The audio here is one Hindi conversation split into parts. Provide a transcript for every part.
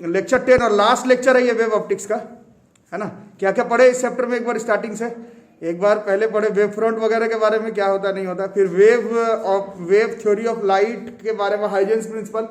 लेक्चर 10 और लास्ट लेक्चर है ये वेव ऑप्टिक्स का, है ना। क्या क्या पढ़े इस चैप्टर में एक बार स्टार्टिंग से, एक बार पहले पढ़े वेव फ्रंट वगैरह के बारे में, क्या होता नहीं होता, फिर वेव थ्योरी ऑफ लाइट के बारे में, हाइजेंस प्रिंसिपल,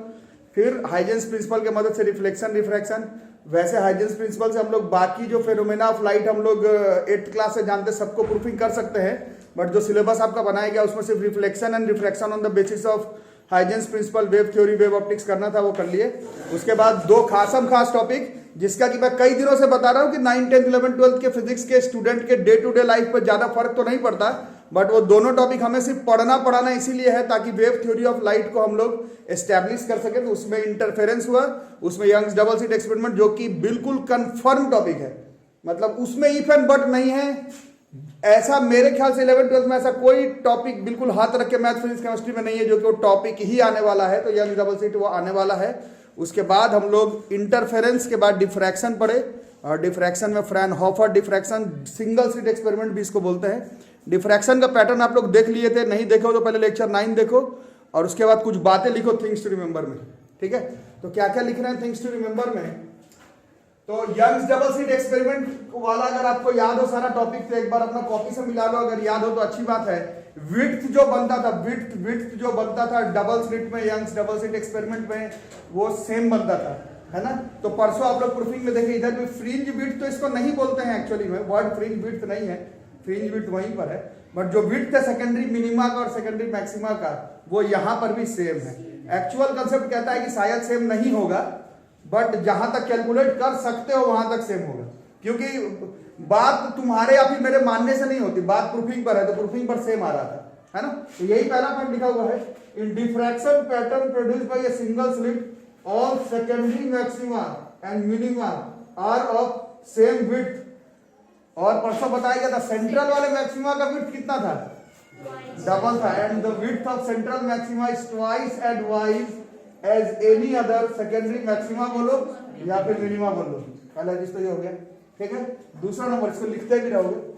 फिर हाइजेंस प्रिंसिपल के मदद से रिफ्लेक्शन रिफ्रैक्शन। वैसे हाइजेंस प्रिंसिपल से हम लोग बाकी जो फेनोमेना ऑफ लाइट हम लोग 8th क्लास से जानते सबको प्रूफिंग कर सकते हैं, बट जो सिलेबस आपका बनाया गया उसमें सिर्फ reflection and refraction on the basis of Huygens principle, wave theory, wave optics करना था, वो कर लिए। उसके बाद 2 खास टॉपिक, जिसका कि मैं कई दिनों से बता रहा हूं कि 9, 10, 11, 12 के फिजिक्स के स्टूडेंट के डे टू डे लाइफ पर ज्यादा फर्क तो नहीं पड़ता, बट वो दोनों टॉपिक हमें सिर्फ पढ़ाना इसीलिए है ताकि वेव थ्योरी ऑफ लाइट को हम लोग एस्टैब्लिश कर सके। तो उसमें इंटरफेरेंस हुआ, उसमें यंग्स डबल स्लिट एक्सपेरिमेंट, जो कि बिल्कुल कंफर्म टॉपिक है, मतलब उसमें इफ एंड बट नहीं है। ऐसा मेरे ख्याल से 11, 12 में ऐसा कोई टॉपिक बिल्कुल हाथ रख के मैथ फिजिक्स केमिस्ट्री में नहीं है जो कि वो टॉपिक ही आने वाला है। तो यंग्स डबल स्लिट वो आने वाला है। उसके बाद हम लोग इंटरफेरेंस के बाद डिफ्रैक्शन पढ़े, और डिफ्रैक्शन में फ्रैनहोफर डिफ्रैक्शन, सिंगल स्लिट एक्सपेरिमेंट भी इसको बोलते हैं। डिफ्रैक्शन का पैटर्न आप लोग देख लिए थे, नहीं देखो तो पहले लेक्चर 9 देखो, और उसके बाद कुछ बातें लिखो थिंग्स टू रिमेंबर में, ठीक है। तो क्या क्या लिख रहे हैं थिंग्स टू रिमेंबर में, तो यंग्स डबल स्लिट एक्सपेरिमेंट वाला अगर आपको याद हो सारा टॉपिक तो एक बार अपना कॉपी से मिला लो, अगर याद हो तो अच्छी बात है। विड्थ जो बनता था, विड्थ जो बनता था डबल स्लिट में, यंग्स डबल स्लिट एक्सपेरिमेंट में, वो सेम बनता था, है ना। तो परसों आप लोग प्रूफिंग में देखे, इधर भी फ्रिंज विड्थ तो इसको नहीं बोलते हैं एक्चुअली में, वर्ड फ्रिंज विड्थ नहीं है, फ्रिंज विड्थ वहीं पर है, बट जो विड्थ है सेकेंडरी मिनिमा का और सेकेंडरी मैक्सिमा का, वो यहां पर भी सेम है। एक्चुअल कंसेप्ट कहता है कि शायद सेम नहीं होगा, बट जहां तक कैलकुलेट कर सकते हो वहां तक सेम होगा, क्योंकि बात तुम्हारे या फिर मेरे मानने से नहीं होती, बात प्रूफिंग पर है, तो प्रूफिंग पर सेम आ रहा था, है ना। तो यही पहला पॉइंट लिखा हुआ है, in diffraction pattern produced by a single slit all secondary maxima and minima are of same width. और परसों बताया गया था सेंट्रल वाले मैक्सिमा का विड्थ कितना था, डबल था, and the width of central maxima is twice and wise as any other secondary maxima बोलो या फिर मिनिमा बोलो। पहला चीज तो ये हो गया, ठीक है। दूसरा नंबर, इसको लिखते भी रहोगे।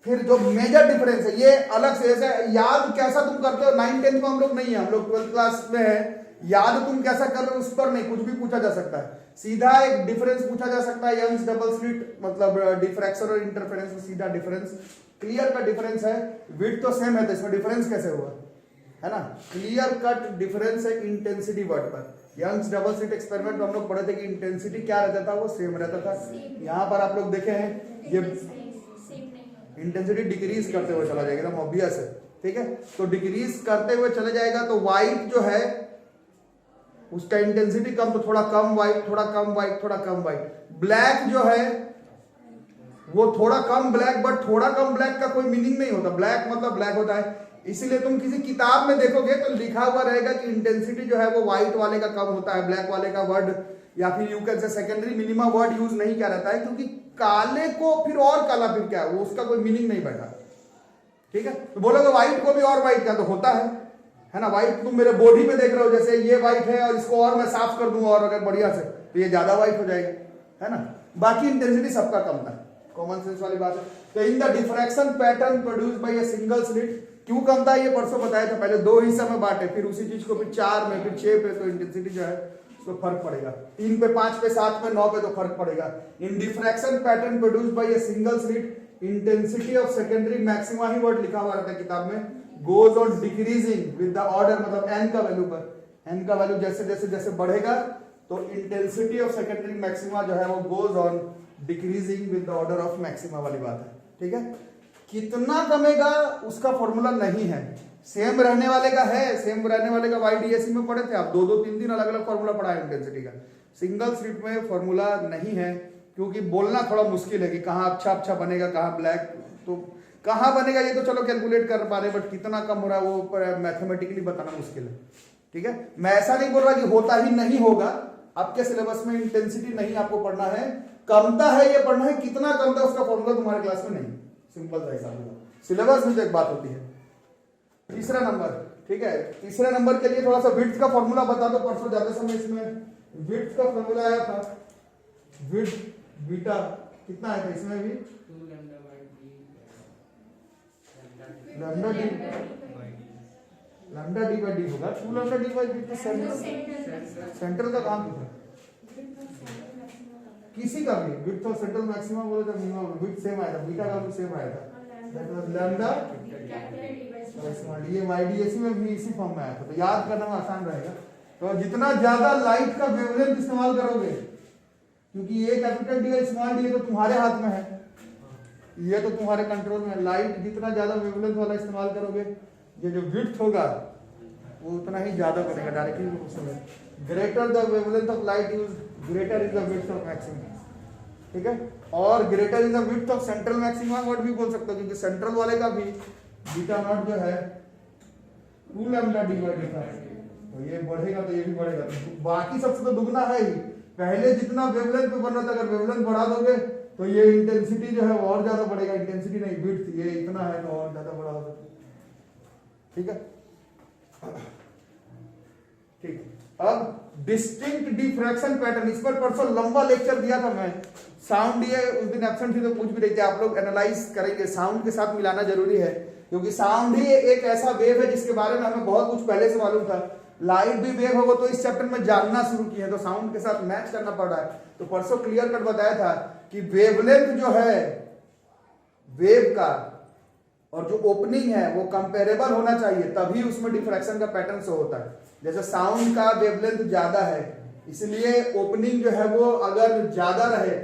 फिर जो मेजर डिफरेंस है ये अलग से, जैसे याद कैसा तुम करते हो 9, 10 में हम लोग नहीं है, हम लोग 12th क्लास में है, याद तुम कैसा कर रहे हो उस पर नहीं, कुछ भी पूछा जा सकता है। सीधा एक डिफरेंस पूछा जा सकता है, यंग्स डबल स्लिट मतलब डिफ्रैक्शन और इंटरफेरेंस में सीधा डिफरेंस, क्लियर का डिफरेंस है। विड्थ तो सेम है, तो इसमें डिफरेंस कैसे हुआ, है ना। क्लियर कट डिफरेंस है इंटेंसिटी वर्ड पर। यंग्स डबल स्लिट एक्सपेरिमेंट में हम लोग पढ़े थे कि इंटेंसिटी क्या रहता था, वो सेम रहता था। यहाँ पर आप लोग देखे हैं ये इंटेंसिटी डिक्रीज करते हुए चला जाएगा, एकदम ऑब्वियस है, ठीक है। तो डिक्रीज करते हुए चले जाएगा, तो व्हाइट जो है उसका इंटेंसिटी कम, तो थोड़ा कम व्हाइट, थोड़ा कम व्हाइट, थोड़ा कम व्हाइट। ब्लैक जो है वो थोड़ा कम ब्लैक, बट थोड़ा कम ब्लैक का कोई मीनिंग नहीं होता, ब्लैक मतलब ब्लैक होता है। इसीलिए तुम किसी किताब में देखोगे तो लिखा हुआ रहेगा कि इंटेंसिटी जो है वो व्हाइट वाले का कम होता है, ब्लैक वाले का वर्ड या फिर you can say secondary minima word use नहीं किया रहता है, क्योंकि काले को फिर और काला फिर क्या है, वो उसका कोई मीनिंग नहीं बैठा, ठीक है। तो बोलोगे व्हाइट को भी और व्हाइट क्या, तो होता है ना। व्हाइट तुम मेरे बॉडी में देख रहे हो, जैसे ये व्हाइट है और इसको और मैं साफ कर दूंगा और अगर बढ़िया से, तो ये ज्यादा व्हाइट हो जाएगा, है ना। बाकी इंटेंसिटी सबका कम था, कॉमन सेंस वाली बात है। तो in the diffraction pattern produced by a single slit, क्यों कम था ये परसों बताया था, पहले 2 हिस्सा में बांटे, फिर उसी चीज को फिर 4 में, फिर 6 पे, तो इंटेंसिटी जो है उसको फर्क पड़ेगा। 3 पे, 5 पे, 7 पे, 9 पे तो फर्क पड़ेगा। In diffraction pattern produced by a single slit intensity of secondary maxima ही वर्ड लिखा हुआ रहता है किताब में, goes on decreasing with the order, मतलब एन का वैल्यू पर, एन का वैल्यू जैसे जैसे जैसे बढ़ेगा तो इंटेंसिटी ऑफ सेकेंडरी मैक्सिमा जो है वो goes on decreasing with the order of maxima वाली बात है, ठीक है। कितना कमेगा उसका फॉर्मूला नहीं है, सेम रहने वाले का है, सेम रहने वाले का YDSC में पढ़े थे आप, 2-2, 3-3 अलग अलग फॉर्मूला पढ़ा है इंटेंसिटी का। सिंगल स्लिट में फॉर्मूला नहीं है, क्योंकि बोलना थोड़ा मुश्किल है कि कहाँ अच्छा बनेगा, कहाँ ब्लैक, तो कहाँ बनेगा ये तो चलो कैलकुलेट कर पा रहे, बट कितना कम हो रहा है वो मैथमेटिकली बताना मुश्किल है, ठीक है। मैं ऐसा नहीं बोल रहा कि होता ही नहीं होगा, आपके सिलेबस में इंटेंसिटी नहीं आपको पढ़ना है, कमता है ये पढ़ना है, कितना कमता है उसका फॉर्मूला तुम्हारे क्लास में नहीं, सिंपल सा हिसाब, सिलेबस में जो एक बात होती है। तीसरा नंबर, ठीक है, तीसरे नंबर के लिए थोड़ा सा विड्थ का फॉर्मूला बता दो। परसों जाते समय इसमें विड्थ का फॉर्मूला आया था, विड्थ बीटा कितना आया था इसमें भी, 2 lambda by D lambda D lambda D by D होगा 2 lambda D by D. Central का काम होता है किसी का भी विड्थ ऑफ सेंट्रल मैक्सिमम बोले तो मिनिमम विड्थ सेम आएगा, बीटा का भी सेम आएगा, दैट वाज लैम्डा ये वाईडीएसी में भी इसी फॉर्म में आया था, तो याद करना में आसान रहेगा। तो जितना ज्यादा लाइट का वेवलेंथ इस्तेमाल करोगे, क्योंकि ये कैपिटल डी और स्मॉल डी तो तुम्हारे हाथ में है, ये तो तुम्हारे कंट्रोल में है, लाइट जितना ज्यादा वेवलेंथ वाला इस्तेमाल करोगे ये जो विड्थ होगा वो उतना ही ज्यादा करेगा directly. Greater the wavelength of light use greater is the width of maximum, ठीक है। और greater is the width of central maximum word भी बोल सकते हो, क्योंकि सेंट्रल वाले का भी बीटा नॉट जो है 2 लैम्डा डी बाई डी था, तो ये बढ़ेगा तो ये भी बढ़ेगा, तो बाकी सबसे तो दुगना है ही। पहले जितना वेवलेंथ पे बन रहा था, अगर वेवलेंथ बढ़ा दोगे तो ये इंटेंसिटी जो है वो और ज्यादा बढ़ेगा, इंटेंसिटी नहीं विड्थ, ये इतना है तो और ज्यादा बढ़ा होगा, ठीक है। ठीक, अब डिस्टिंक्ट डिफ्रैक्शन पैटर्न, इस पर परसों लंबा लेक्चर दिया था मैं। साउंड ये उस दिन एब्सेंट थी तो पूछ भी रही थी, आप लोग एनालाइज करेंगे, साउंड के साथ मिलाना जरूरी है, क्योंकि साउंड ही एक ऐसा वेव है जिसके बारे में हमें बहुत कुछ पहले से मालूम था। लाइट भी वेव होगा तो इस चैप्टर में जानना शुरू किए, तो साउंड के साथ मैच करना पड़ रहा है। तो परसों क्लियर कट बताया था कि वेवलेंथ जो है वेव का और जो ओपनिंग है वो कंपेरेबल होना चाहिए, तभी उसमें डिफ्रैक्शन का पैटर्न शो होता है। जैसे साउंड का वेवलेंथ ज्यादा है, इसलिए ओपनिंग जो है वो अगर ज्यादा रहे,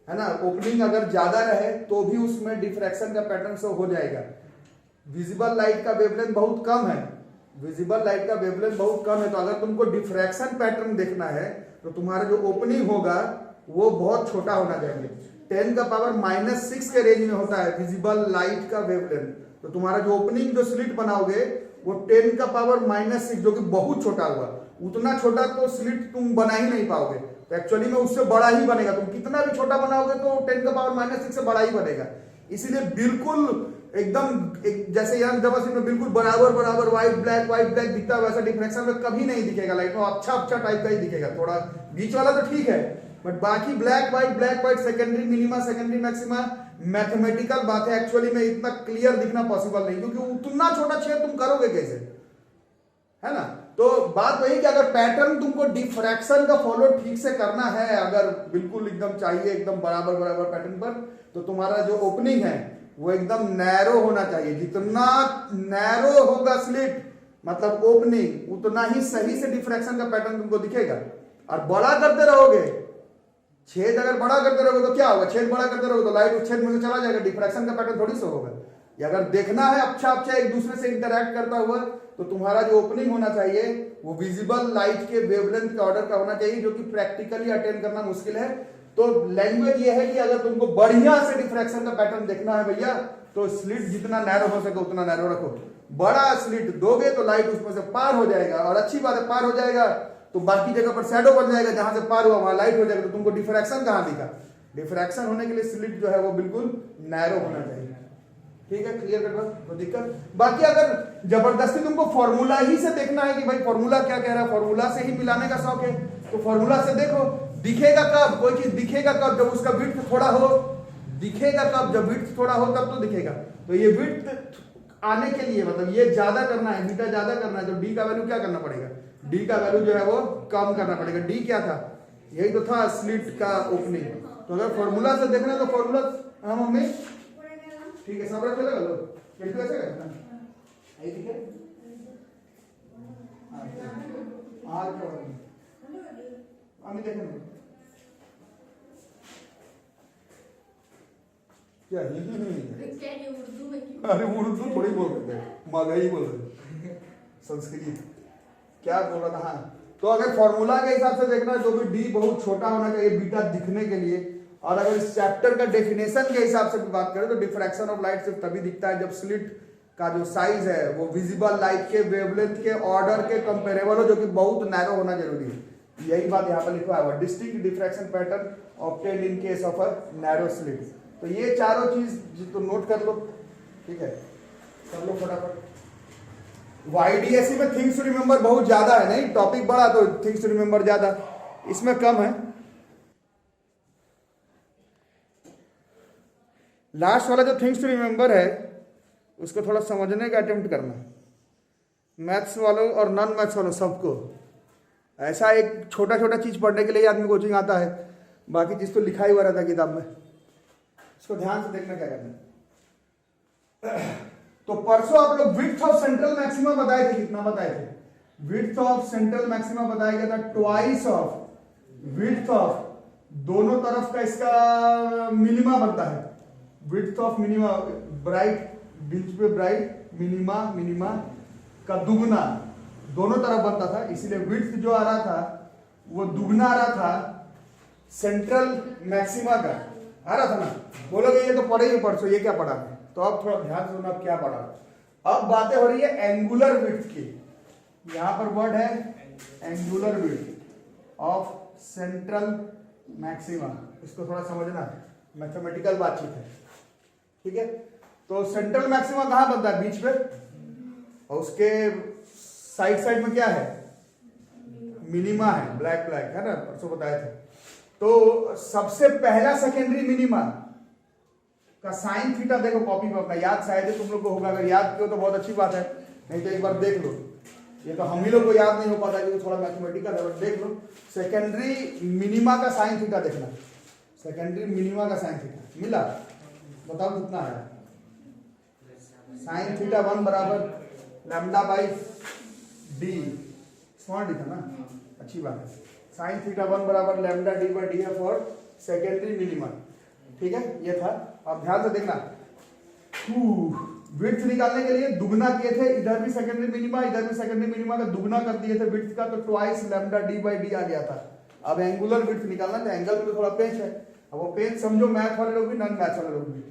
है ना, ओपनिंग अगर ज्यादा रहे तो भी उसमें डिफ्रैक्शन का पैटर्न शो हो जाएगा। विजिबल लाइट का वेवलेंथ बहुत कम है, विजिबल लाइट का वेवलेंथ बहुत कम है, तो अगर तुमको डिफ्रैक्शन पैटर्न देखना है तो तुम्हारा जो ओपनिंग होगा वो बहुत छोटा होना चाहिए। 10 का पावर -6 के रेंज में होता है विजिबल लाइट का वेवलेंथ, तो तुम्हारा जो ओपनिंग जो स्लिट बनाओगे वो 10 का पावर -6, जो कि बहुत छोटा हुआ, उतना छोटा तो स्लिट तुम बना ही नहीं पाओगे, तो एक्चुअली में उससे बड़ा ही बनेगा। तुम कितना भी छोटा बनाओगे तो 10 का पावर -6 से बड़ा ही बनेगा। इसीलिए बिल्कुल एकदम जैसे यहाँ जब में बिल्कुल बराबर बराबर व्हाइट ब्लैक दिखता है, वैसा डिफ्रैक्शन में कभी नहीं दिखेगा लाइट में, अच्छा टाइप का ही दिखेगा, थोड़ा बीच वाला तो ठीक है, बट बाकी black white secondary minima secondary maxima mathematical बात है, एक्चुअली में इतना क्लियर दिखना पॉसिबल नहीं, क्योंकि उतना छोटा छेद तुम करोगे कैसे, है ना। तो बात वही कि अगर पैटर्न तुमको डिफ्रैक्शन का फॉलो ठीक से करना है, अगर बिल्कुल एकदम चाहिए एकदम बराबर पैटर्न पर, तो तुम्हारा जो ओपनिंग है वो एकदम नैरो होना चाहिए। जितना नैरो होगा स्लिट मतलब ओपनिंग, उतना ही सही से डिफ्रैक्शन का पैटर्न तुमको दिखेगा। और बड़ा करते रहोगे, छेद अगर बड़ा करते रहोगे तो क्या होगा, छेद बड़ा करते रहोगे तो लाइट उस छेद में से चला जाएगा, डिफ्रैक्शन का पैटर्न थोड़ी सा होगा। या अगर देखना है अच्छा एक दूसरे से इंटरैक्ट करता हुआ, तो तुम्हारा जो ओपनिंग होना चाहिए वो विजिबल लाइट के वेवलेंथ के ऑर्डर का होना चाहिए, जो कि प्रैक्टिकली अटेन करना मुश्किल है। तो लैंग्वेज ये है कि अगर तुमको बढ़िया से डिफ्रैक्शन का पैटर्न देखना है भैया, तो स्लिट जितना नैरो हो सके उतना नैरो रखो। बड़ा स्लिट दोगे तो लाइट उसमें से पार हो जाएगा, और अच्छी बात है पार हो जाएगा तो बाकी जगह पर शैडो बन जाएगा, जहां से पार हुआ वहां लाइट हो जाएगा, तो तुमको डिफ्रैक्शन कहां दिखा। डिफ्रैक्शन होने के लिए स्लिट जो है वो बिल्कुल नैरो होना चाहिए, ठीक है, क्लियर कर दो दिक्कत। बाकी अगर जबरदस्ती तुमको फॉर्मूला ही से देखना है कि भाई फॉर्मूला क्या कह रहा है, फॉर्मूला से ही मिलाने का शौक है, तो फॉर्मूला से देखो। दिखेगा कब कोई चीज, दिखेगा कब जब उसका विड्थ थोड़ा हो, दिखेगा कब जब विड्थ थोड़ा हो तब तो दिखेगा। तो ये विड्थ आने के लिए मतलब ये ज्यादा करना है, बीटा ज्यादा करना है, तो डी का वैल्यू क्या करना पड़ेगा, डी का वैल्यू जो है वो कम करना पड़ेगा। डी क्या था, यही तो था स्लिट का ओपनिंग। तो अगर फॉर्मूला से देखना है तो फॉर्मूला, हाँ मम्मी ठीक है, सब रख लगा लो, कैसे कैसे करना है, ठीक है आर का आने देखना क्या हिंदी उर्दू में क्यों, अरे उर्दू थोड़ी बोल रहे थे, मगही बोल रहे, संस्कृत क्या बोल रहा था। हाँ, तो अगर फॉर्मूला के हिसाब से देखना है तो भी डी बहुत छोटा होना चाहिए बीटा दिखने के लिए। और अगर इस चैप्टर का डेफिनेशन के हिसाब से भी बात करें तो डिफ्रैक्शन ऑफ लाइट सिर्फ तभी दिखता है जब स्लिट का जो साइज है वो विजिबल लाइट के वेवलेंथ के ऑर्डर के कंपेरेबल हो, जो कि बहुत नैरो होना जरूरी है। यही बात यहाँ पर लिखा है, distinct diffraction pattern obtained in case of a narrow slit. तो ये चारों चीज तो नोट कर लो, ठीक है, कर लो फटाफट। वाईडीएससी में थिंग्स टू रिमेंबर बहुत ज्यादा है, नहीं टॉपिक बड़ा तो थिंग्स टू रिमेंबर ज्यादा, इसमें कम है। लास्ट वाला जो थिंग्स टू रिमेंबर है उसको थोड़ा समझने का अटेम्प्ट करना। मैथ्स वालों और नॉन मैथ्स वालों सबको। ऐसा एक छोटा छोटा चीज पढ़ने के लिए आदमी कोचिंग आता है, बाकी चीज तो लिखा ही हुआ रहता है किताब में। इसको ध्यान से देखना क्या करना है। तो परसों आप लोग विड्थ ऑफ सेंट्रल मैक्सिमा बताए थे, कितना बताए थे? विड्थ ऑफ सेंट्रल मैक्सिमा बताया गया था ट्वाइस ऑफ विड्थ ऑफ दोनों तरफ का इसका मिनिमा बनता है। विड्थ ऑफ मिनिमा ब्राइट बीच पे ब्राइट मिनिमा मिनिमा का दुगना दोनों तरफ बनता था, इसीलिए विड्थ जो आ रहा था वो दुगना आ रहा था सेंट्रल मैक्सिमा का, आ रहा था ना। बोलोगे ये तो पढ़े ही परसों, ये क्या पढ़ा है? तो अब थोड़ा ध्यान से सुनना, अब क्या पढ़ा। अब बातें हो रही है एंगुलर विड्थ की। यहां पर वर्ड है angular width of central maxima, इसको थोड़ा समझना है, मैथमेटिकल बातचीत है, ठीक है। तो सेंट्रल मैक्सिमा कहां बनता है? बीच पे, और उसके साइड साइड में क्या है? मिनिमा है, ब्लैक ब्लैक है ना, परसों बताए थे। तो सबसे पहला सेकेंडरी मिनिमा का साइन थीटा देखो कॉपी पर अपना, याद शायद तुम लोग को होगा, अगर याद किया तो बहुत अच्छी बात है, नहीं तो एक बार देख लो। ये तो हम ही लोग को याद नहीं हो पाता क्योंकि थोड़ा मैथमेटिकल है, बट देख लो सेकेंडरी मिनिमा का साइन थीटा देखना। सेकेंडरी मिनिमा का साइन थीटा मिला, बताओ कितना है? साइन थीटा 1 बराबर lambda by D, small D था ना, अच्छी बात है। साइन थीटा 1 बराबर लैम्डा डी बाई डी है फॉर सेकेंडरी मिनिमा, ठीक है, ये था। अब ध्यान से देखना, विड्थ निकालने के लिए दुगना किए थे, इधर भी सेकेंडरी मिनिमा इधर भी सेकेंडरी मिनिमा का दुगना कर दिए थे विड्थ का, तो twice lambda D by D आ गया था। अब एंगुलर विड्थ निकालना, तो एंगल में थोड़ा पेंच है, अब वो पेंच समझो मैथ वाले लोग भी नॉन मैथ वाले लोग भी।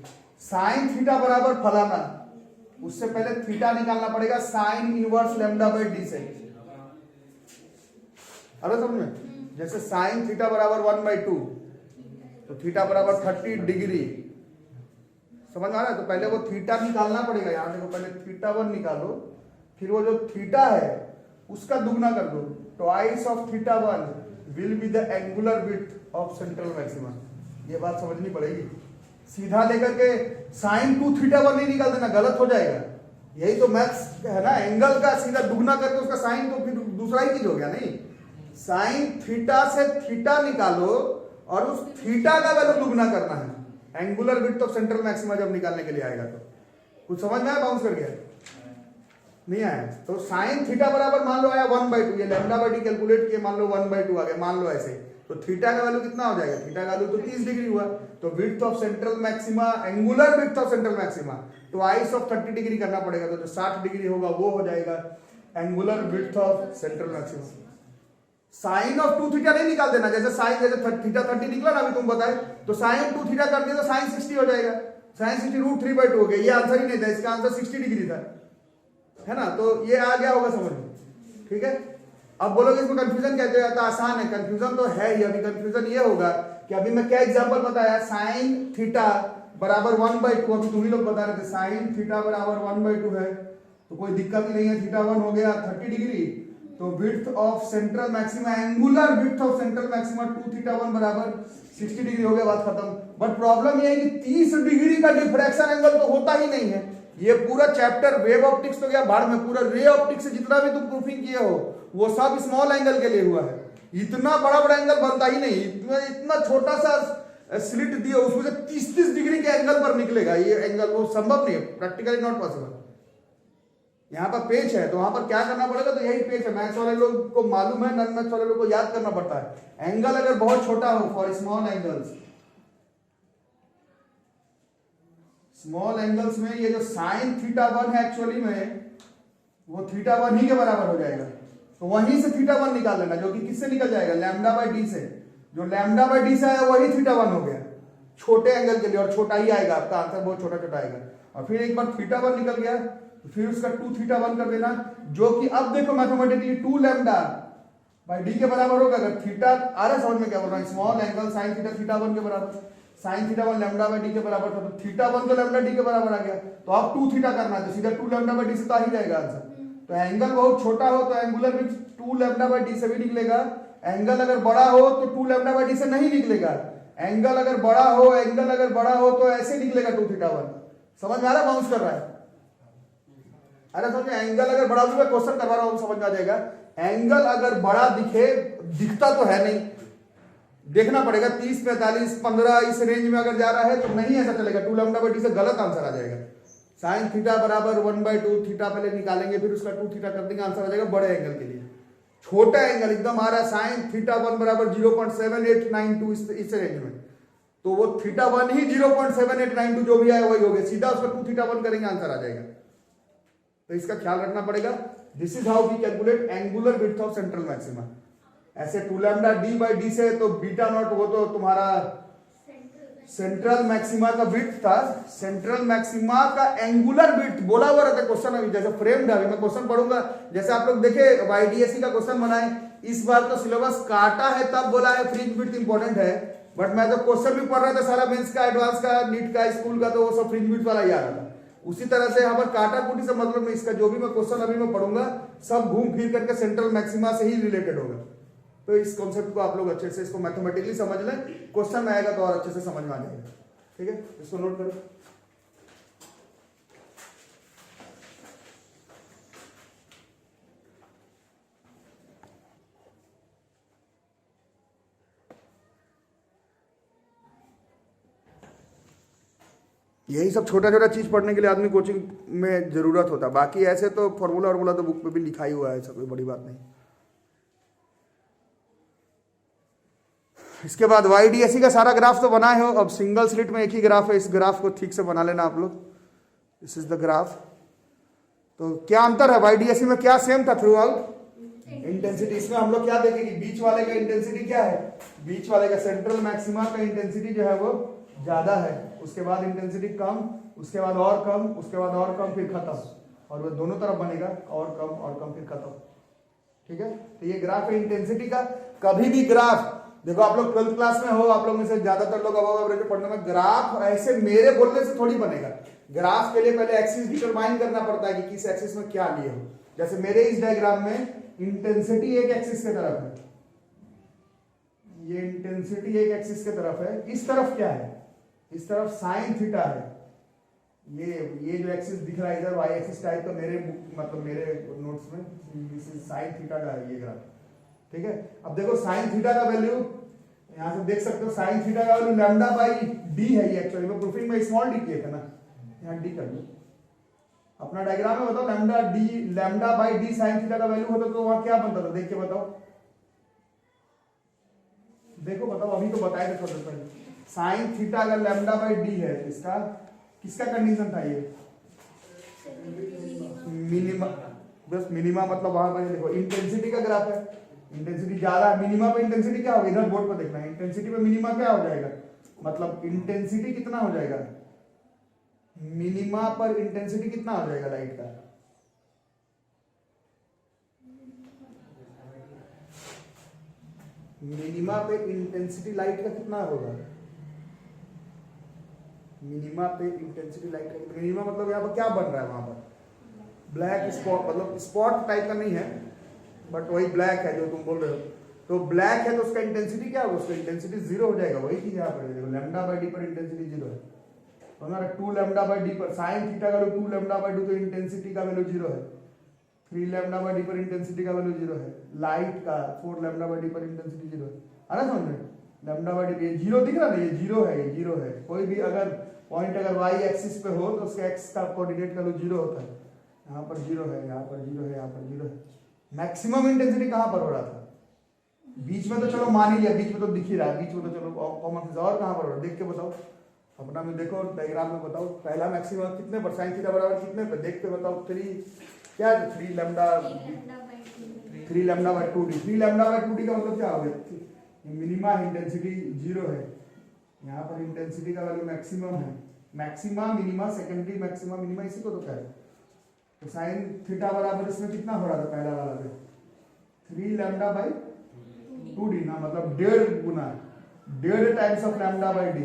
साइन थीटा बराबर फलाना, उससे पहले थीटा निकालना पड़ेगा sine inverse lambda by D से, अरे समझ में, जैसे साइन थीटा बराबर 1/2 तो थीटा बराबर 30 डिग्री, समझ में आ रहा है? तो पहले वो थीटा निकालना पड़ेगा, यहां देखो पहले थीटा 1 निकालो, फिर वो जो थीटा है उसका दुगना कर दो, twice of theta 1 will be the angular width of central maxima. ये बात समझनी पड़ेगी। सीधा लेकर के साइन 2 थीटा 1 नहीं निकाल देना, गलत हो जाएगा। यही तो मैथ्स है ना, एंगल का सीधा दुगना करके उसका साइन, तो फिर दूसरा ही चीज हो गया। नहीं, साइन थीटा से थीटा निकालो और उस थीटा का वैल्यू दुगना करना है, angular width of central maxima जब निकालने के लिए आएगा। तो कुछ समझ में आया? बाउंस कर गया? नहीं आया? तो साइन थीटा बराबर मान लो आया 1/2, ये लैम्डा बाई डी कैलकुलेट किए, मान लो 1/2 आ गया, मान लो ऐसे, तो थीटा का वैल्यू कितना हो जाएगा? थीटा का वैल्यू तो 30 डिग्री हुआ। तो width of central maxima, angular width of central maxima twice of 30 degree करना पड़ेगा, तो जो 60 डिग्री होगा वो हो जाएगा angular width of central maxima. Sine of 2 theta नहीं निकाल देना, जैसे साइन, जैसे थीटा 30 निकला ना अभी तुम बताए, तो साइन 2 थीटा कर दिया तो साइन 60 हो जाएगा, साइन 60 √3/2 हो गया। ये आंसर ही नहीं था, इसका आंसर 60 डिग्री था, है ना। तो ये आ गया होगा समझ में, ठीक है। अब बोलोगे इसमें कंफ्यूजन क्या जाता? आसान है, कंफ्यूजन तो है ही। अभी कंफ्यूजन ये होगा कि अभी मैं क्या एग्जांपल बताया, साइन थीटा बराबर 1/2, अभी तुम ही लोग बता रहे थे साइन थीटा बराबर 1/2 है, तो कोई दिक्कत ही नहीं है, थीटा 1 हो गया 30 डिग्री, तो width of central maxima, angular width of central maxima 2 theta 1 बराबर 60 डिग्री हो गया, बात खत्म। बट प्रॉब्लम ये है कि 30 डिग्री का डिफ्रैक्शन एंगल तो होता ही नहीं है। ये पूरा चैप्टर वेव ऑप्टिक्स तो गया भाड़ में, पूरा रे ऑप्टिक्स से जितना भी तुम प्रूफिंग किए हो वो सब स्मॉल एंगल के लिए हुआ है। इतना बड़ा बड़ा एंगल बनता ही नहीं, इतना छोटा सा स्लिट दिया उसमें से 30 डिग्री के एंगल पर निकलेगा ये एंगल, वो संभव नहीं है, प्रैक्टिकली नॉट पॉसिबल। यहाँ पर पेच है तो वहां पर क्या करना पड़ेगा? तो यही पेच है, मैथ्स वाले लोग को मालूम है, नॉन मैथ्स वाले लोग को याद करना पड़ता है। एंगल अगर बहुत छोटा हो, for small angles, small angles में ये जो साइन थीटा 1 है एक्चुअली में वो थीटा 1 ही के बराबर हो जाएगा, तो वहीं से थीटा 1 निकाल लेना, जो कि किससे निकल जाएगा? लैम्डा बाई डी से। जो लैम्डा बाई डी से आया वही थीटा 1 हो गया छोटे एंगल के लिए, और छोटा ही आएगा आपका आंसर, बहुत छोटा छोटा आएगा। और फिर एक बार थीटा 1 निकल गया तो फिर उसका 2 थीटा 1 कर देना, जो कि अब देखो मैथमेटिकली 2 लैम्डा बाई डी के बराबर होगा। अगर थीटा आ रहा है समझ में क्या बोल रहा है? Small angle sine theta theta 1 के बराबर, sign theta 1 lambda by D के बराबर था, तो थीटा 1 तो लैम्डा डी के बराबर आ गया, तो अब 2 थीटा करना है, तो सीधा 2 लैम्डा बाई डी से तो आ ही जाएगा आंसर। तो एंगल बहुत छोटा हो तो angular width 2 lambda by D से भी निकलेगा, एंगल अगर बड़ा हो तो 2 लैम्डा बाई डी से नहीं निकलेगा, एंगल अगर बड़ा हो तो ऐसे निकलेगा 2 थीटा 1। समझ में आ रहा है? बाउंस कर रहा है, अरे समझे, एंगल अगर बड़ा भी मैं क्वेश्चन करवा रहा हूं समझ में आ जाएगा। एंगल अगर बड़ा दिखता तो है नहीं, देखना पड़ेगा 30, 45, 15 इस रेंज में अगर जा रहा है तो नहीं ऐसा चलेगा, 2 लैम्डा बाई डी से गलत आंसर आ जाएगा। साइन थीटा बराबर 1/2 थीटा पहले निकालेंगे, फिर उसका 2 थीटा कर देंगे, आंसर आ जाएगा बड़े एंगल के लिए। छोटा एंगल एकदम आ रहा है साइन थीटा 1 बराबर 0.7892 इस रेंज में, तो वो थीटा 1 ही 0.7892 जो भी आया वही हो गया, सीधा उसका 2 थीटा 1 करेंगे आंसर आ जाएगा। तो इसका ख्याल रखना पड़ेगा। This is how we calculate angular width of central maxima. ऐसे 2 लैम्डा डी बाई डी से तो बीटा नॉट वो तो तुम्हारा सेंट्रल मैक्सिमा का विड्थ था, सेंट्रल मैक्सिमा का एंगुलर विड्थ बोला हुआ रहता है क्वेश्चन। अभी जैसे फ्रेम्ड है, मैं क्वेश्चन पढ़ूंगा, जैसे आप लोग देखे वाईडीएससी का क्वेश्चन बनाए, इस बार तो सिलेबस काटा है तब बोला है फ्रिंज विड्थ इंपॉर्टेंट है, बट मैं तो क्वेश्चन भी पढ़ रहा था सारा मेंस का, एडवांस का, नीट का, स्कूल का, तो वो सब फ्रिंज विड्थ वाला ही आ रहा था। उसी तरह से यहाँ पर काटा कुटी से मतलब नहीं, इसका जो भी मैं क्वेश्चन अभी मैं पढ़ूंगा सब घूम फिर करके सेंट्रल मैक्सिमा से ही रिलेटेड होगा। तो इस कॉन्सेप्ट को आप लोग अच्छे से इसको मैथमेटिकली समझ लें, क्वेश्चन में आएगा तो और अच्छे से समझ में आ जाएगा। ठीक है, इसको नोट करो। यही सब छोटा छोटा चीज पढ़ने के लिए आदमी कोचिंग में जरूरत होता है, बाकी ऐसे तो फॉर्मूला वॉर्मूला तो बुक पे भी लिखा ही हुआ है, सब कोई बड़ी बात नहीं। इसके बाद वाईडीएससी का सारा ग्राफ तो बनाए हो, अब सिंगल स्लिट में एक ही ग्राफ है, इस ग्राफ को ठीक से बना लेना आप लोग। This is the graph. तो क्या अंतर है वाईडीएससी में, क्या सेम था थ्रू आउट? इंटेंसिटी। इसमें हम लोग क्या देखेंगे, बीच वाले का इंटेंसिटी क्या है, बीच वाले का सेंट्रल मैक्सिमा का इंटेंसिटी जो है वो ज्यादा है, उसके बाद इंटेंसिटी कम, उसके बाद और कम, उसके बाद और कम, फिर खत्म, और वो दोनों तरफ बनेगा, और कम फिर खत्म। ठीक है, तो ये ग्राफ है इंटेंसिटी का। कभी भी ग्राफ देखो, आप लोग 12th क्लास में हो, आप लोग में से ज्यादातर लोग अबव एवरेज पढ़ने में, ग्राफ ऐसे मेरे बोलने से थोड़ी बनेगा। ग्राफ के लिए पहले एक्सिस डिटरमाइन करना पड़ता है कि किस एक्सिस में क्या लिए हो। जैसे मेरे इस डायग्राम में इंटेंसिटी एक एक्सिस के तरफ है, ये इंटेंसिटी एक एक्सिस के तरफ है, इस तरफ क्या है, इस तरफ साइन थीटा है। ये जो एक्सिस दिख रहा है इधर वाई एक्सिस टाइप का, मेरे बुक मतलब मेरे नोट्स में दिस इज साइन थीटा का है ये ग्राफ। ठीक है, अब देखो साइन थीटा का वैल्यू यहां से देख सकते हो, साइन थीटा का वैल्यू लैम्डा बाई डी है। ये एक्चुअली में प्रूफिंग में स्मॉल डी किया था ना, यहां डी कर लो अपना डायग्राम में, बताओ lambda by D sign theta का वैल्यू होता तो वहां क्या बनता था, देख के बताओ, देखो बताओ, अभी तो बताए थे थोड़ा पहले। साइन थीटा अगर लैम्डा बाई डी है तो इसका किसका कंडीशन था, ये मिनिमा, बस मिनिमा मतलब वहां पर देखो इंटेंसिटी का ग्राफ है, इंटेंसिटी ज्यादा है, मिनिमा पे इंटेंसिटी क्या होगी, इधर बोर्ड पर देखना है, इंटेंसिटी पे मिनिमा क्या हो जाएगा, मतलब इंटेंसिटी कितना हो जाएगा, मिनिमा पर इंटेंसिटी कितना हो जाएगा लाइट का, मिनिमा पे इंटेंसिटी लाइट का कितना होगा, मिनिमा पे इंटेंसिटी लाइट का, मिनिमा मतलब यहाँ पर क्या बन रहा है, वहां पर ब्लैक स्पॉट, मतलब स्पॉट टाइप का नहीं है बट वही ब्लैक है जो तुम बोल रहे हो, तो ब्लैक है तो उसका इंटेंसिटी क्या होगा, उसका इंटेंसिटी जीरो हो जाएगा। वही चीज यहाँ पर देखो, लैम्डा बाई डी पर इंटेंसिटी जीरो है, तो हमारा 2 लैम्डा बाई डी पर साइन थीटा का वैल्यू 2 लैम्डा बाई डी, तो इंटेंसिटी का वैल्यू जीरो है। 3 लैम्डा बाई डी पर इंटेंसिटी का वैल्यू जीरो है, लाइट का 4 लैम्डा बाई डी पर इंटेंसिटी जीरो है। आ रहा समझ में, लैम्डा बाई डी ये जीरो दिख रहा ना, ये जीरो है, ये जीरो है। कोई भी अगर पॉइंट अगर वाई एक्सिस पे हो तो उसका एक्स का कोऑर्डिनेट का वैल्यू जीरो होता है, यहाँ पर जीरो है, यहाँ पर जीरो है, यहाँ पर जीरो है। मैक्सिमम इंटेंसिटी कहाँ पर हो रहा था, बीच में तो चलो मान ही लिया, बीच में तो दिख ही रहा है, बीच में तो चलो कॉमन सेंस, और कहाँ पर हो रहा है देख के बताओ, अपना में देखो डायग्राम में बताओ, पहला मैक्सिमम कितने पर, साइन थीटा बराबर कितने पर, देख के बताओ, 3 क्या है, 3 लैम्डा बाई 2डी, 3 लैम्डा बाई 2डी का मतलब क्या हो गया, मिनिमा इंटेंसिटी जीरो है, यहाँ पर इंटेंसिटी का वैल्यू मैक्सिमम है, maxima minima secondary maxima minima इसी को तो कह रहे हैं। तो साइन थीटा बराबर इसमें कितना हो रहा था पहला वाला पे, 3 लैम्डा बाई 2डी ना, मतलब 1.5 गुना, 1.5 times of lambda by D,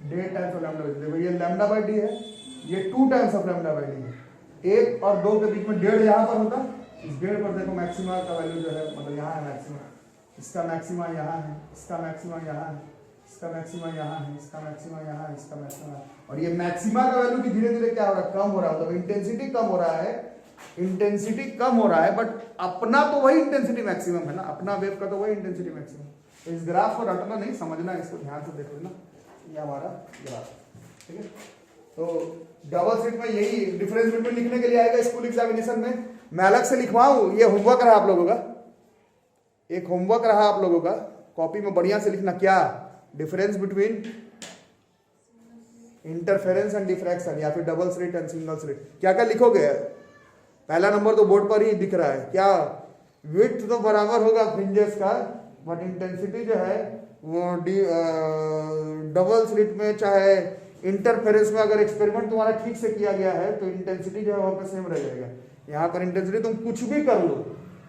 1.5 times of lambda by D. देखो ये लैम्डा बाई डी है, ये 2 times of lambda by D है, 1 और 2 के बीच में 1.5 यहाँ पर होता, इस 1.5 पर देखो मैक्सिमा का वैल्यू जो है, मतलब यहाँ है मैक्सिमा, इसका मैक्सिमा यहाँ है, इसका मैक्सिमा यहाँ है, इसका मैक्सिमा यहाँ है, इसका मैक्सिमा यहाँ है, इसका मैक्सिमा, और ये मैक्सिमा का वैल्यू भी धीरे धीरे क्या हो रहा है, कम हो रहा है, मतलब इंटेंसिटी कम हो रहा है, इंटेंसिटी कम हो रहा है, बट अपना तो वही इंटेंसिटी मैक्सिमम है ना, अपना वेव का तो वही इंटेंसिटी मैक्सिमम। इस ग्राफ को रटना नहीं, समझना, इसको ध्यान से देख लेना, ये हमारा ग्राफ, ठीक है। तो डबल स्लिट में यही डिफरेंस बिटवीन लिखने के लिए आएगा स्कूल एग्जामिनेशन में। मैं अलग से लिखवाऊं, ये होमवर्क रहा आप लोगों का, एक होमवर्क रहा आप लोगों का, कॉपी में बढ़िया से लिखना, क्या difference between interference and diffraction, या फिर double slit and single slit. क्या क्या लिखोगे? पहला नंबर तो बोर्ड पर ही दिख रहा है, क्या विड्थ तो बराबर होगा फ्रिंजेस का, बट इंटेंसिटी जो है वो डबल स्लिट में चाहे इंटरफेरेंस में अगर एक्सपेरिमेंट तुम्हारा ठीक से किया गया है तो इंटेंसिटी जो है वहां पर सेम रह जाएगा। यहाँ पर इंटेंसिटी तुम कुछ भी कर लो,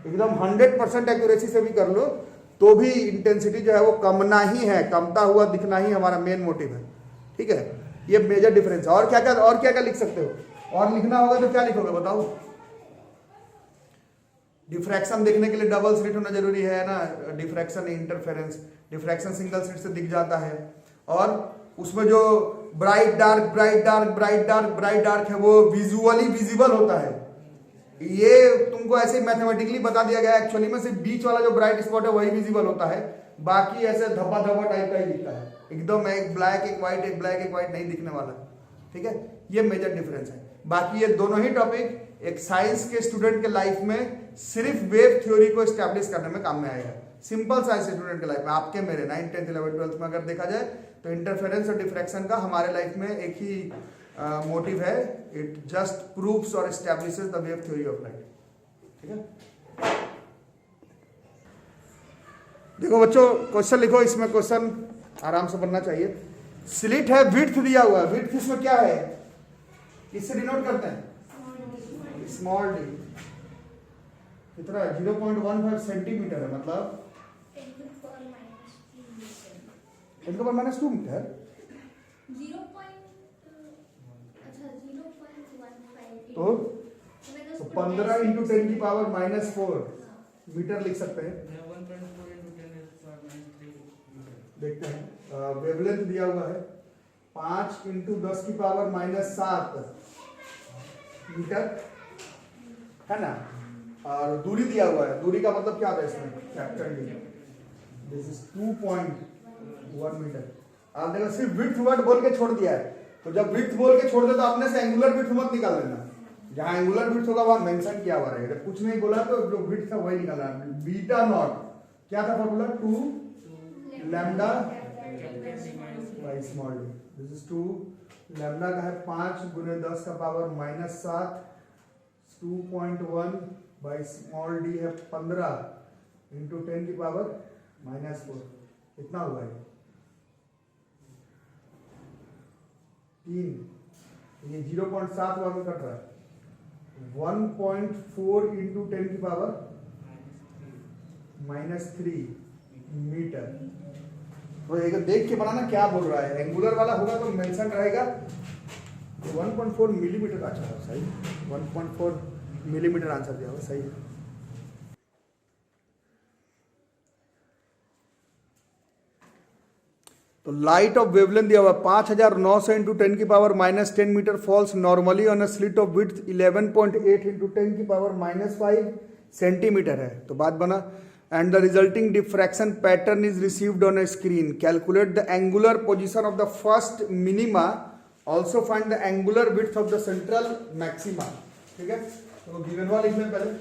एकदम 100% एक्यूरेसी से भी कर लो, तो भी इंटेंसिटी जो है वो कमना ही है, कमता हुआ दिखना ही हमारा मेन मोटिव है, ठीक है। ये मेजर डिफरेंस है। और क्या क्या लिख सकते हो? और लिखना होगा तो क्या लिखोगे बताओ? डिफ्रैक्शन देखने के लिए डबल स्लिट होना जरूरी है ना, diffraction interference, diffraction single slit से दिख जाता है। और उसमें जो bright dark bright dark bright dark bright dark है वो विजुअली विजिबल होता है। ये तुमको ऐसे मैथमेटिकली बता दिया गया है, एक्चुअली में सिर्फ बीच वाला जो ब्राइट स्पॉट है वही विजिबल होता है, बाकी ऐसे धब्बा धब्बा टाइप का ही दिखता है, एकदम एक ब्लैक एक व्हाइट एक ब्लैक एक व्हाइट नहीं दिखने वाला, ठीक है। ये मेजर डिफरेंस है। बाकी ये दोनों ही टॉपिक एक साइंस के स्टूडेंट के लाइफ में सिर्फ वेव थ्योरी को एस्टैब्लिश करने में काम में आएगा। सिंपल साइंस स्टूडेंट के लाइफ में, आपके मेरे 9th 10th 11th 12th में अगर देखा जाए तो इंटरफेरेंस और डिफ्रैक्शन का हमारे लाइफ में एक ही मोटिव है, इट जस्ट प्रूव्स और establishes the wave theory of light, ठीक है। देखो बच्चों, क्वेश्चन लिखो, इसमें क्वेश्चन आराम से बनना चाहिए। स्लिट है, विड्थ दिया हुआ है, विड्थ इसमें क्या है, किससे डिनोट करते हैं? Small D. कितना है? 0.15 सेंटीमीटर है, मतलब 10⁻² मीटर। 15 × 10⁻⁴ मीटर लिख सकते हैं। देखते हैं, वेवलेंथ दिया हुआ है 5 × 10⁻⁷ मीटर, है ना। और दूरी दिया हुआ है, दूरी का मतलब क्या था इसमें? Capital D. This is 2.1 metre. आप देखो सिर्फ विड्थ वर्ड बोल के छोड़ दिया है, तो जब विड्थ बोल के छोड़ दे तो आपने से एंगुलर विड्थ मत निकाल लेना, जहां एंगुलर विड्थ होगा वहां मेंशन किया हुआ रहेगा। कुछ नहीं बोला तो जो विड्थ था वही निकालना है। बीटा नॉट क्या था formula? 2 lambda by small D. This is 2 lambda का है 5 × 10⁻⁷, 2.1 बाई स्मॉल डी है 15 × 10⁻⁴। कितना हुआ है? 3। ये 0.7 हुआ में कट रहा है। 1.4 × 10⁻³ मीटर। तो एक देख के बनाना क्या बोल रहा है, एंगुलर वाला होगा तो मेंशन रहेगा। 1.4 मिलीमीटर, अच्छा सही, 1.4 मिलीमीटर आंसर दिया हुआ, सही है। तो लाइट ऑफ वेवलेंथ दिया हुआ 5900 × 10⁻⁻10 metre falls normally on a slit of width 11.8 × 10⁻⁵ centimetre है। तो बात बना, and the resulting diffraction pattern is received on a screen. Calculate the angular position of the first minima, also find the angular width of the central maxima. ठीक है, तो गिवन वाला लिख लें पहले।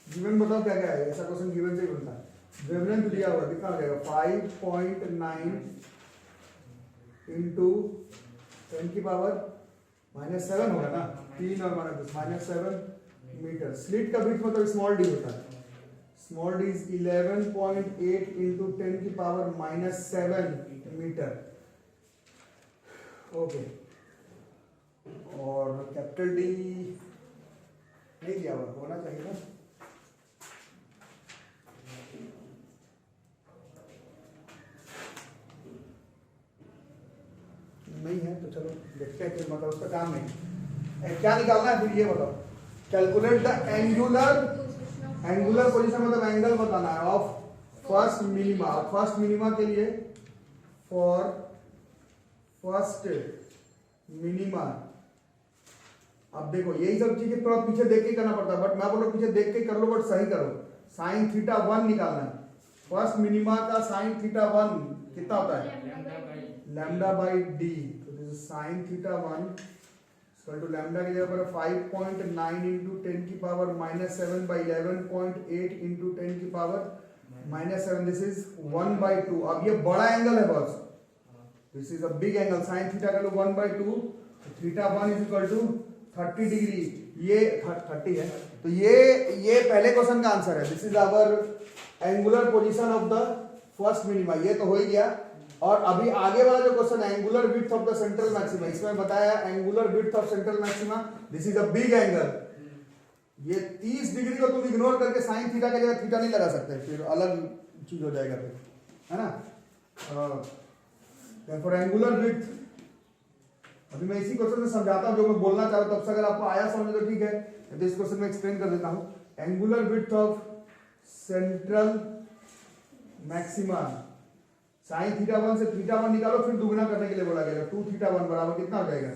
गिवन बताओ क्या क्या है, ऐसा क्वेश्चन गिवन से ही बनता है। वेवलेंथ दिया हुआ कितना हो जाएगा? 5.9 × 10⁻⁻7 होगा ना, 3 और -7 मीटर। स्लिट का विड्थ मतलब स्मॉल डी होता है। Small D is 11.8 × 10⁻⁷ metre. Okay, और कैपिटल डी नहीं दिया हुआ, होना चाहिए ना। नहीं है तो चलो देखते हैं, फिर मतलब उसका काम नहीं। क्या निकालना है फिर ये बताओ। कैलकुलेट द एंगुलर पोजीशन मतलब एंगल बताना है of first minima. First minima के लिए फॉर फर्स्ट मिनिमा। अब देखो यही सब चीजें थोड़ा पीछे देख के करना पड़ता है, बट मैं बोलो पीछे देख के कर लो, बट सही करो। साइन थीटा 1 निकालना है। फर्स्ट मिनिमा का साइन थीटा 1 कितना होता है? Lambda by D. तो this is sine theta 1 equal to lambda की जगह पर 5.9 इंटू 10 की पावर -7 बाई 11.8 इंटू 10 की पावर -7। This is 1/2। अब ये बड़ा एंगल है boss, this is a big angle. Sine theta का 1/2, theta 1 is equal to 30 degree. ये 30 है, तो ये पहले क्वेश्चन का आंसर है। This is our angular position of the first minima. ये तो हो ही गया। और अभी आगे वाला जो क्वेश्चन है angular width of the central maxima, इसमें बताया angular width of central maxima, this is a big angle. ये 30 डिग्री को तुम इग्नोर करके साइन थीटा की जगह थीटा नहीं लगा सकते, फिर अलग चीज हो जाएगा फिर, है ना। फॉर एंगुलर विड्थ, अभी मैं इसी क्वेश्चन में समझाता हूं जो मैं बोलना चाह रहा हूं, तब से अगर आपको आया समझ तो ठीक है, तो इस क्वेश्चन में एक्सप्लेन कर देता हूं। Angular width of central maxima, sign theta 1 से थीटा 1 निकालो, फिर दुगना करने के लिए बोला गया। 2 थीटा 1 बराबर कितना हो जाएगा?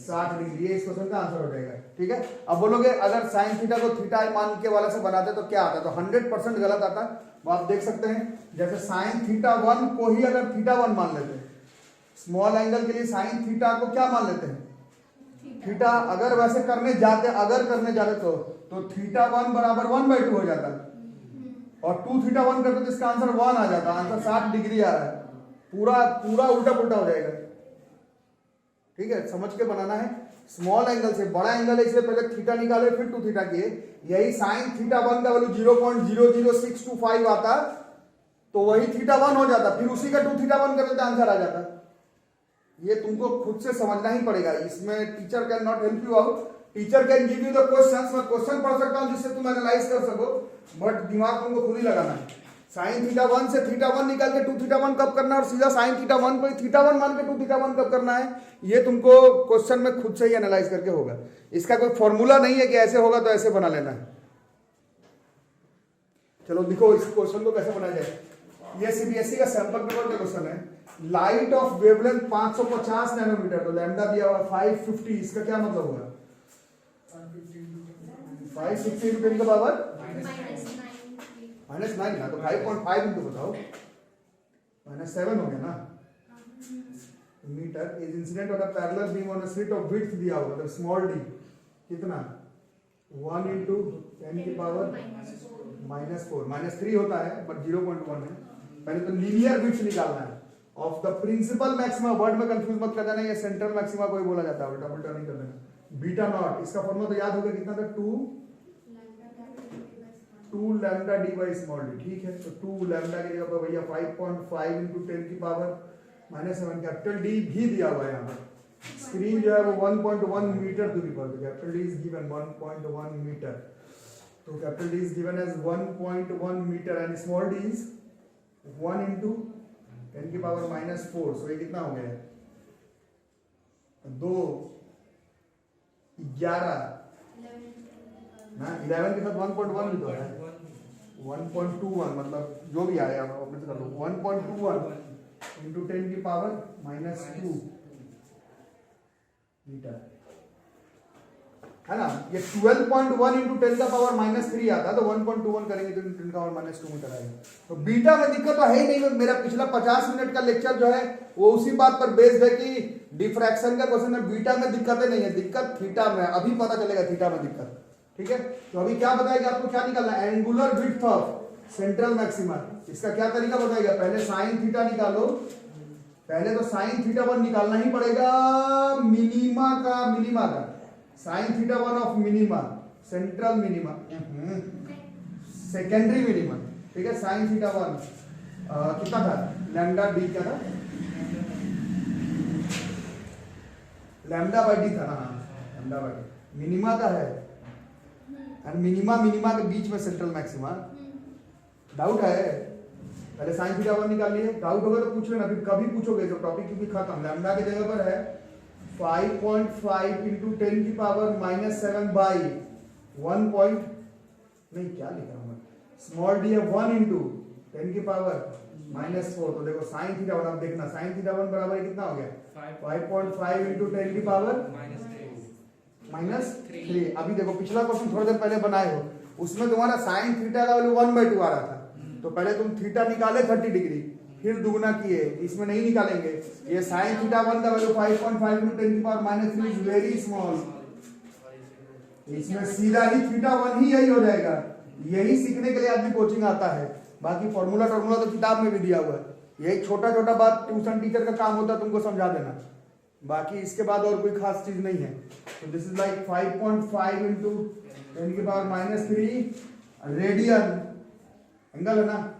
60 डिग्री। ये इस क्वेश्चन का आंसर हो जाएगा, ठीक है। अब बोलोगे अगर साइन थीटा को थीटा मान के वाले से बनाते तो क्या आता है? तो 100% गलत आता है। वो आप देख सकते हैं, जैसे साइन थीटा 1 को ही अगर थीटा 1 मान लेते हैं, स्मॉल एंगल के लिए साइन थीटा को क्या मान लेते हैं? थीटा। अगर वैसे करने जाते तो थीटा 1 बराबर 1/2 हो जाता है, और 2 थीटा 1 करते तो इसका आंसर 1 आ जाता। आंसर 60 डिग्री आ रहा है। पूरा उल्टा पुल्टा हो जाएगा, ठीक है। समझ के बनाना है। स्मॉल एंगल से बड़ा एंगल है, इसलिए पहले थीटा निकाले फिर 2 थीटा किए। यही साइन थीटा 1 का वैल्यू 0.00625 आता तो वही थीटा 1 हो जाता, फिर उसी का 2 थीटा 1 करते तो आंसर आ जाता। ये तुमको खुद से समझना ही पड़ेगा, इसमें teacher can not help you out. Teacher can give you the questions, मैं क्वेश्चन पढ़ सकता हूं जिससे तुम एनालाइज कर सको, बट दिमाग तुमको खुद ही लगाना है। साइन थीटा 1 से थीटा 1 निकाल के 2 थीटा 1 कब करना है, और सीधा साइन थीटा 1 को थीटा 1 मान के 2 थीटा 1 कब करना है, ये तुमको क्वेश्चन में खुद से ही एनालाइज करके होगा। इसका कोई फॉर्मूला नहीं है कि ऐसे होगा तो ऐसे बना लेना है। चलो देखो इस क्वेश्चन को कैसे बनाया जाए। ये सीबीएसई का सैंपल पेपर का क्वेश्चन है। लाइट ऑफ वेवलेंथ 550 नैनोमीटर, तो लैम्डा दिया हुआ 550, इसका क्या मतलब होगा? 560 इंटू 10 का पावर -9 ना, तो 5.5 इंटू बताओ -7 हो गया ना। Metre is incident on a parallel beam on a slit of width दिया हुआ, तो स्मॉल डी कितना? 1 इंटू 10 की पावर -4, -3 होता है बट 0.1 है। पहले तो लीनियर विड्थ निकालना है of the principal maxima. Word में कंफ्यूज मत कर देना, ये सेंट्रल मैक्सिमा को ही बोला जाता है, उल्टा पुल्टा नहीं कर देना। बीटा नॉट, इसका फॉर्मूला तो याद होगा कितना था? 2 lambda D by small D, ठीक है। तो 2 लैम्डा की जगह पर भैया 5.5 इंटू 10 की पावर -7, कैपिटल डी भी दिया हुआ है यहाँ पर। स्क्रीन जो है वो 1.1 मीटर दूरी पर, तो capital D is given 1.1 metre. तो capital D is given as 1.1 metre and small D is 1 into 10 की पावर -4। सो ये कितना हो गया? 2 11 ना, 11 के साथ 1.1 भी तो है, 1.21 मतलब जो भी आया अपने से कर लो। 1.21 इंटू 10 की पावर -2 मीटर, है ना। ये 12.1 इंटू 10 का पावर -3 आता, तो 1.21 करेंगे तो 10 का पावर -2 मीटर आएगा। तो बीटा में दिक्कत तो है ही नहीं। मेरा पिछला 50 मिनट का लेक्चर जो है वो उसी बात पर बेस्ड है कि डिफ्रैक्शन का क्वेश्चन में बीटा में दिक्कतें नहीं है, दिक्कत थीटा में। अभी पता चलेगा थीटा में दिक्कत, ठीक है। तो अभी क्या बताएगा आपको, क्या निकालना है? Angular width of central maxima. इसका क्या तरीका बताएगा? पहले साइन थीटा निकालो, पहले तो साइन थीटा 1 निकालना ही पड़ेगा मिनिमा का sine theta 1 of minima, central minima, secondary minima, ठीक है। साइन थीटा 1 कितना था? लैम्डा डी क्या था? लैम्डा बाई डी था ना, लैम्डा बाई डी मिनिमा का है, एंड मिनिमा के बीच में सेंट्रल मैक्सिमा। डाउट है? पहले साइन थीटा 1 निकाल लिए, डाउट होगा तो पूछ लेना, फिर कभी पूछोगे जो टॉपिक क्योंकि खत्म। लैम्डा की जगह पर है 5.5 इंटू 10 की पावर -7 बाई 1 नहीं क्या लिखा हूँ, स्मॉल डी है 1 इंटू 10 की पावर -4। तो देखो साइन थीटा 1, अब देखना साइन थीटा 1 बराबर कितना हो गया 5.5 इंटू 10 की पावर -3। अभी देखो पिछला क्वेश्चन थोड़ी देर पहले बनाए हो, उसमें तुम्हारा साइन थीटा का वैल्यू 1/2 आ रहा था, तो पहले तुम थीटा निकाले 30 डिग्री, फिर दुगुना किए, इसमें नहीं निकालेंगे। ये साइन थीटा 1 का वैल्यू 5.5 इंटू 10 की पावर -3 इज वेरी स्मॉल, इसमें सीधा ही थीटा 1 ही यही हो जाएगा। यही सीखने के लिए आदमी कोचिंग आता है, बाकी फॉर्मूला तो किताब में भी दिया हुआ है, यही छोटा छोटा बात ट्यूशन टीचर का काम होता है तुमको समझा देना, बाकी इसके बाद और कोई खास चीज नहीं है। तो दिस इज लाइक 5.5 इंटू 10 की पावर -3 रेडियन, एंगल है ना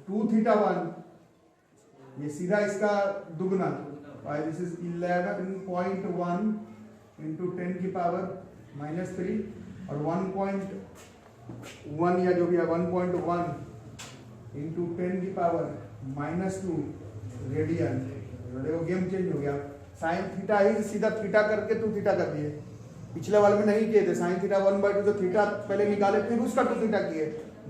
2 थीटा 1, ये सीधा इसका दुगना, दिस इज 11.1 इंटू 10 की पावर -3 और 1.1 या जो भी है 1.1 इंटू 10 की पावर -2 रेडियन। देखो गेम चेंज हो गया, साइन थीटा ही सीधा थीटा करके 2 थीटा कर दिए, पिछले वाले में नहीं किए थे, साइन थीटा 1/2 तो थीटा पहले निकाले फिर उसका 2 थीटा किए।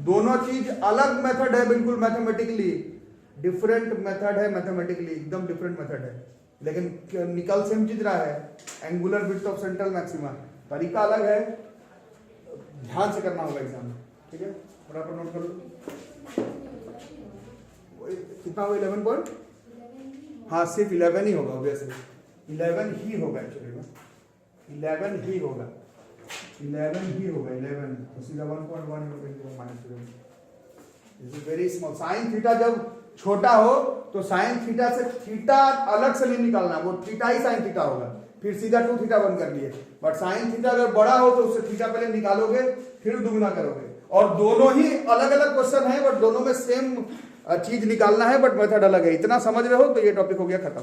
दोनों चीज अलग मेथड है, बिल्कुल मैथमेटिकली डिफरेंट मेथड है, मैथमेटिकली एकदम डिफरेंट मेथड है, लेकिन निकल सेम चीज रहा है, angular width of central maxima, तरीका अलग है, ध्यान से करना होगा एग्जाम में, ठीक है। फटाफट नोट करो कितना होगा 11 पॉइंट, हाँ सिर्फ 11 ही होगा, ऑब्वियसली 11 ही होगा, एक्चुअली में 11 ही होगा, 11 ही होगा, 11 तो सीधा 1.1 -3 is very small. Sine theta जब छोटा हो तो साइन थीटा से थीटा अलग से नहीं निकालना, वो थीटा ही साइन थीटा होगा, फिर सीधा 2 थीटा 1 कर लिए। बट साइन थीटा अगर बड़ा हो तो उससे थीटा पहले निकालोगे फिर दुगुना करोगे, और दोनों ही अलग अलग क्वेश्चन है, बट दोनों में सेम चीज निकालना है, बट मेथड अलग है। इतना समझ रहे हो तो ये टॉपिक हो गया खत्म।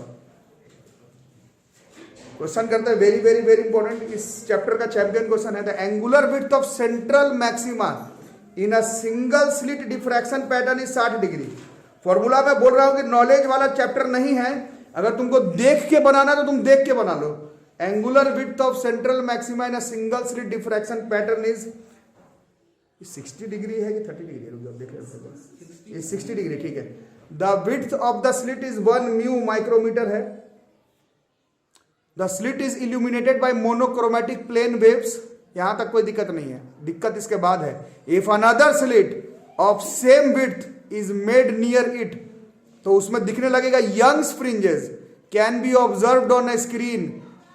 क्वेश्चन करते हैं वेरी वेरी वेरी इंपॉर्टेंट, इस चैप्टर का चैंपियन क्वेश्चन है the angular width of central maxima in a single slit diffraction pattern is 60 degree. Formula में बोल रहा हूं कि नॉलेज वाला चैप्टर नहीं है, अगर तुमको देख के बनाना तो तुम देख के बना लो। Angular width of central maxima in a single slit diffraction pattern is 60 degree है कि 30 डिग्री है, देख रहे हो 60 डिग्री, ठीक है। The width of the slit is 1 mu micrometre है। The slit is illuminated by monochromatic plane waves, यहां तक कोई दिक्कत नहीं है, दिक्कत इसके बाद है। If another slit of same width is made near it, तो उसमें दिखने लगेगा Young's fringes can be observed on a screen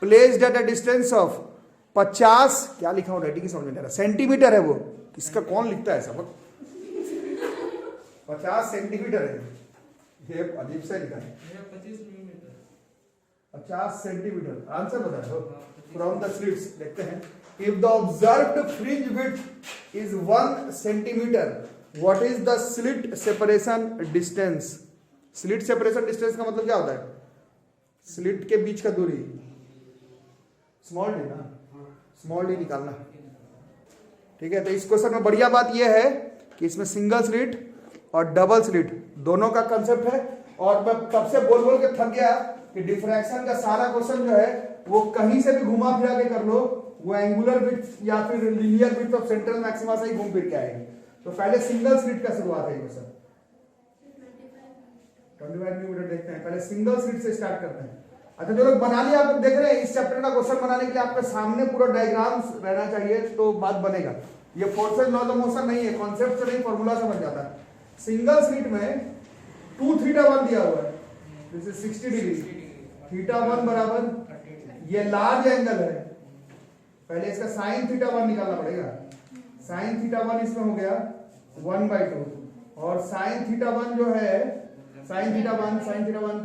placed at a distance of 50, क्या लिखा हो राइटिंग समझ में नहीं आ रहा, सेंटीमीटर है वो, इसका कौन लिखता है सब 50 सेंटीमीटर है, ये अजीब सा लिखा है 50 सेंटीमीटर, आंसर बता दो फ्रॉम द स्लिट्स। देखते हैं, if the observed fringe width is 1 centimetre, what is the slit separation distance. Slit separation distance का मतलब क्या होता है, स्लिट के बीच का दूरी, स्मॉल डी ना, स्मॉल डी निकालना, ठीक है। तो इस क्वेश्चन में बढ़िया बात यह है कि इसमें सिंगल स्लिट और डबल स्लिट दोनों का कंसेप्ट है, और मैं तब से बोल बोल के थक गया कि डिफ्रैक्शन का सारा क्वेश्चन जो है वो कहीं से भी घुमा फिरा के कर लो, वो एंगुलर विड्थ या फिर linear width of central maxima से ही घूम फिर के आएगी। तो पहले सिंगल स्लिट का शुरुआत है क्वेश्चन, 25 मिनट देखते हैं, पहले सिंगल स्लिट से स्टार्ट करते हैं। अच्छा जो लोग बना लिया, आप लोग देख रहे हैं, इस चैप्टर का क्वेश्चन बनाने के लिए आपके सामने पूरा डायग्राम्स रहना चाहिए तो बात बनेगा। ये फोर्सेज लॉज ऑफ मोशन नहीं है, कॉन्सेप्ट से नहीं फॉर्मूला से बन जाता है। सिंगल स्लिट में 2 थीटा 1 दिया हुआ है, दिस इज 60 डिग्री, थीटा 1 बराबर ये लार्ज एंगल है, पहले इसका साइन थीटा 1 निकालना पड़ेगा। साइन थीटा 1 इसमें हो गया 1/2, और साइन थीटा 1 जो है साइन थीटा 1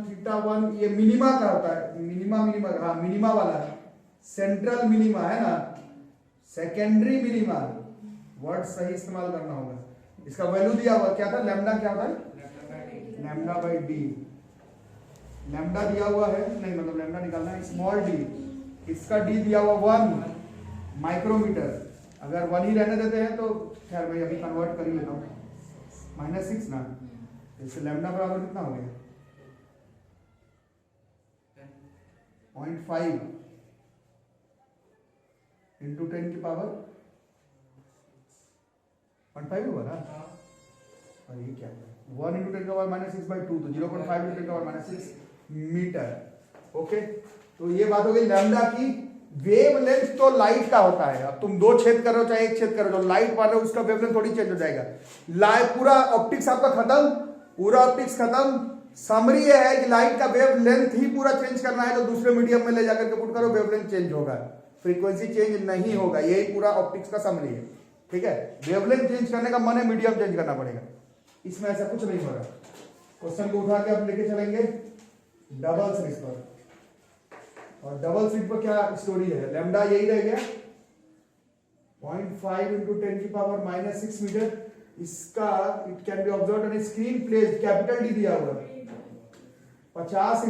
थीटा 1 ये मिनिमा का होता है, मिनिमा हाँ मिनिमा वाला है, सेंट्रल मिनिमा है ना, सेकेंडरी मिनिमा, वर्ड सही इस्तेमाल करना होगा। इसका वैल्यू दिया हुआ क्या था, लैम्डा क्या होता है, लैम्डा बाई डी, लैम्डा दिया हुआ है, नहीं मतलब लैम्डा निकालना है, स्मॉल डी, इसका डी दिया हुआ 1 माइक्रोमीटर, अगर 1 ही रहने देते हैं तो खैर मैं अभी कन्वर्ट कर ही लेता हूँ, -6 ना, इससे लैम्डा बराबर कितना हो गया 0.5 इंटू 10 की पावर 0.5 हुआ ना, और ये ये क्या है 1 × 10⁻⁶/2 तो 0.5 × 10⁻⁶ मीटर। ओके, तो ये बात हो गई लैम्डा की। वेवलेंथ तो लाइट का होता है, अब तुम 2 छेद कर रहे हो चाहे 1 छेद कर रहे हो, लाइट पा रहे हो उसका वेवलेंथ थोड़ी चेंज हो जाएगा। पूरा ऑप्टिक्स आपका खत्म, पूरा ऑप्टिक्स खत्म। समरी ये है कि लाइट का वेवलेंथ ही पूरा चेंज करना है, तो दूसरे मीडियम में ले जाकर के पुट करो, वेवलेंथ चेंज होगा, फ्रीक्वेंसी चेंज नहीं होगा। यही पूरा ऑप्टिक्स का समरी है, ठीक है। वेवलेंथ चेंज करने का मन है, मीडियम चेंज करना पड़ेगा, इसमें ऐसा कुछ नहीं होगा। क्वेश्चन को उठा के आप लेके चलेंगे डबल स्लिट पर, और डबल स्लिट पर क्या स्टोरी है, लैम्डा यही रह गया 0.5 × 10⁻⁶ मीटर। इसका it can be observed on a screen place, capital D दिया हुआ 50 ×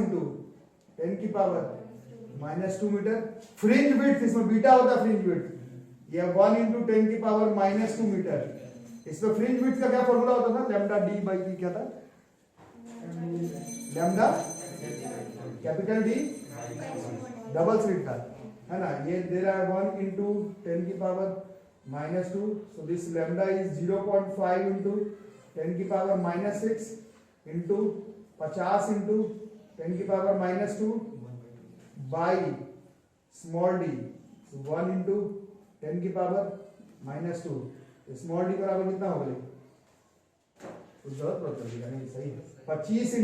10⁻⁻² मीटर। फ्रिंज विड्थ, इसमें बीटा होता है फ्रिंज विड्थ, ये 1 × 10⁻⁻² मीटर। इसमें फ्रिंज विड्थ का क्या फॉर्मूला होता था, लैम्डा डी बाई ई क्या था, lambda capital D double slit था, है ना। ये दे रहा है 1 × 10⁻⁻², so this lambda is 0.5 × 10⁻⁻6 into 50 × 10⁻⁻² by small d, so 1 × 10⁻⁻²। Small D बराबर कितना हो गया, कुछ जरूरत पड़ता है नहीं, सही है 25 ×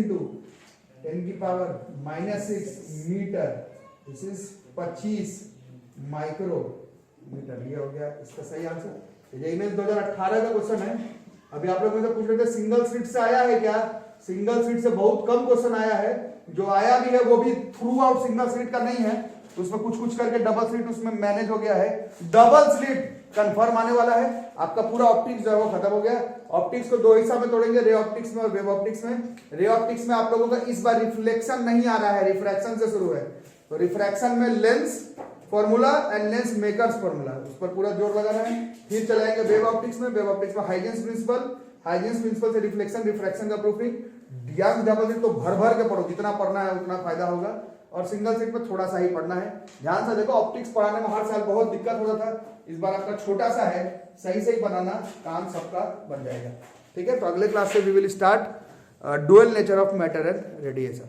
10⁻⁻6 मीटर, दिस इज 25 माइक्रोमीटर। ये हो गया इसका सही आंसर। ये इमेज 2018 का क्वेश्चन है। अभी आप लोग मुझसे पूछ रहे थे सिंगल स्लिट से आया है क्या, सिंगल स्लिट से बहुत कम क्वेश्चन आया है, जो आया भी है वो भी थ्रू आउट सिंगल स्लिट का नहीं है, उसमें कुछ करके डबल स्लिट उसमें मैनेज हो गया है। डबल स्लिट कंफर्म आने वाला है, आपका पूरा ऑप्टिक्स जो है वो खत्म हो गया। ऑप्टिक्स को 2 हिस्सा में तोड़ेंगे, रे ऑप्टिक्स में और वेव ऑप्टिक्स में। रे ऑप्टिक्स में आप लोगों का इस बार रिफ्लेक्शन नहीं आ रहा है, रिफ्रैक्शन से शुरू है। तो रिफ्रैक्शन में lens formula and lens makers formula, उस पर पूरा जोर लगाना है। फिर चलाएंगे वेव ऑप्टिक्स में, वेव ऑप्टिक्स में हाइजेंस प्रिंसिपल, हाइजेंस प्रिंसिपल से रिफ्लेक्शन, रिफ्रैक्शन का प्रूफिंग। ध्यान डबल स्लिट तो भर के पढ़ो, जितना पढ़ना है उतना फायदा होगा, और सिंगल स्लिट में थोड़ा सा ही पढ़ना है। ध्यान से देखो, ऑप्टिक्स पढ़ाने में हर साल बहुत दिक्कत होता था, इस बार आपका छोटा सा है, सही से ही बनाना, काम सबका बन जाएगा, ठीक है। तो अगले क्लास से we will start dual nature of matter and radiation.